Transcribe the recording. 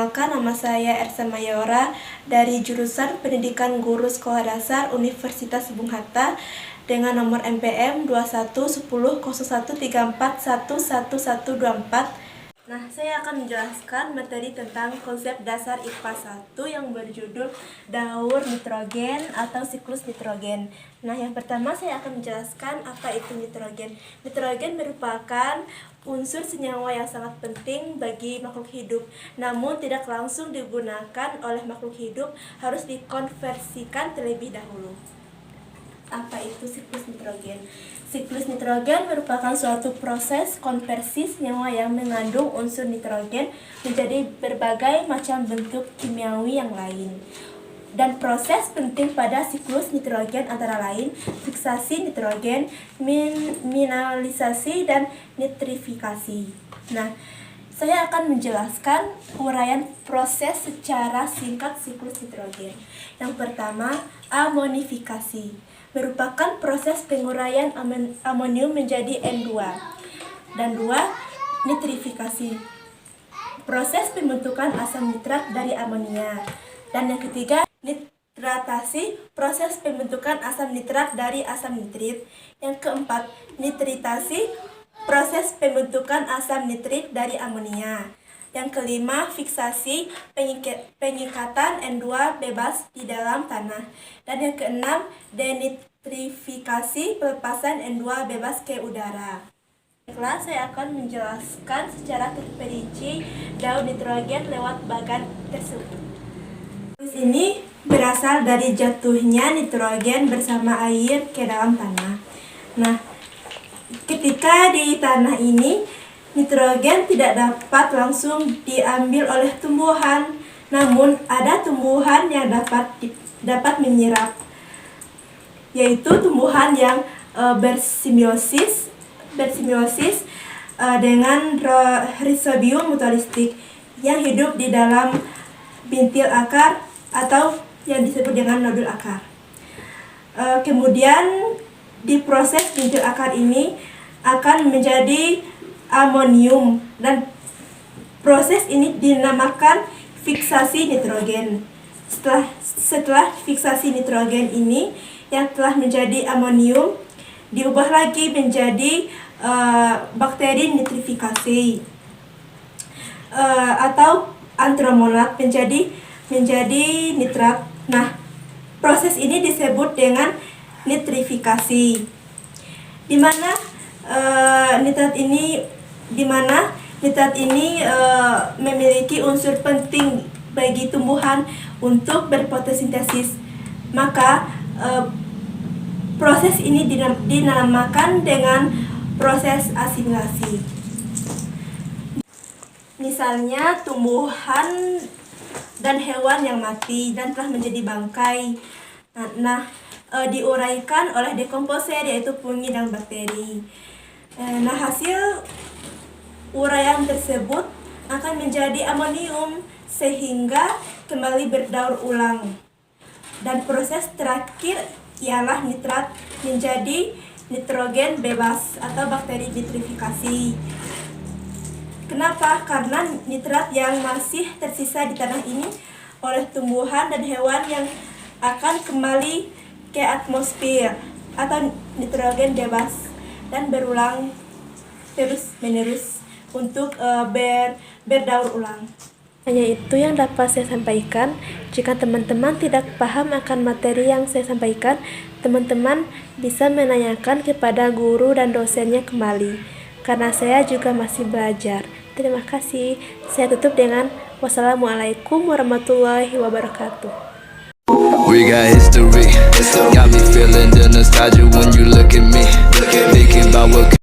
Perkenalkan, nama saya Ersa Mayora dari jurusan Pendidikan Guru Sekolah Dasar Universitas Bung Hatta dengan nomor NPM 21100134111124. Nah, saya akan menjelaskan materi tentang konsep dasar IPA 1 yang berjudul daur nitrogen atau siklus nitrogen. Nah, yang pertama saya akan menjelaskan apa itu nitrogen. Nitrogen merupakan unsur senyawa yang sangat penting bagi makhluk hidup, namun tidak langsung digunakan oleh makhluk hidup, harus dikonversikan terlebih dahulu. Apa itu siklus nitrogen? Siklus nitrogen merupakan suatu proses konversi senyawa yang mengandung unsur nitrogen menjadi berbagai macam bentuk kimiawi yang lain. Dan proses penting pada siklus nitrogen antara lain fiksasi nitrogen, mineralisasi, dan nitrifikasi. Nah, saya akan menjelaskan uraian proses secara singkat siklus nitrogen. Yang pertama, amonifikasi merupakan proses penguraian amonium menjadi N2. Dan 2, nitrifikasi, proses pembentukan asam nitrat dari amonia. Dan yang ketiga, nitratasi, proses pembentukan asam nitrat dari asam nitrit. Yang keempat, nitritasi, proses pembentukan asam nitrit dari amonia. Yang kelima, fiksasi, pengikatan N2 bebas di dalam tanah. Dan yang keenam, denitrifikasi, pelepasan N2 bebas ke udara. Baiklah, saya akan menjelaskan secara terperinci daur nitrogen lewat bagan tersebut. Proses ini berasal dari jatuhnya nitrogen bersama air ke dalam tanah. Nah, ketika di tanah ini, nitrogen tidak dapat langsung diambil oleh tumbuhan, namun ada tumbuhan yang dapat menyerap, yaitu tumbuhan yang bersimbiosis dengan Rhizobium mutualistic yang hidup di dalam bintil akar atau yang disebut dengan nodul akar. Kemudian di proses bintil akar ini akan menjadi amonium, dan proses ini dinamakan fiksasi nitrogen. Setelah fiksasi nitrogen ini yang telah menjadi amonium diubah lagi menjadi bakteri nitrifikasi atau anthramonat menjadi nitrat. Nah, proses ini disebut dengan nitrifikasi, di mana nitrat ini memiliki unsur penting bagi tumbuhan untuk berfotosintesis. Maka proses ini dinamakan dengan proses asimilasi. Misalnya tumbuhan dan hewan yang mati dan telah menjadi bangkai, diuraikan oleh dekomposer, yaitu fungi dan bakteri. Nah, hasil uraian tersebut akan menjadi amonium sehingga kembali berdaur ulang. Dan proses terakhir ialah nitrat menjadi nitrogen bebas atau bakteri nitrifikasi. Kenapa? Karena nitrat yang masih tersisa di tanah ini oleh tumbuhan dan hewan yang akan kembali ke atmosfer atau nitrogen bebas dan berulang terus menerus untuk berdaur ulang. Hanya itu yang dapat saya sampaikan. Jika teman-teman tidak paham akan materi yang saya sampaikan, teman-teman bisa menanyakan kepada guru dan dosennya kembali, karena saya juga masih belajar. Terima kasih. Saya tutup dengan wassalamualaikum warahmatullahi wabarakatuh. We got history, got me feeling the nostalgia when you look at me, thinking about what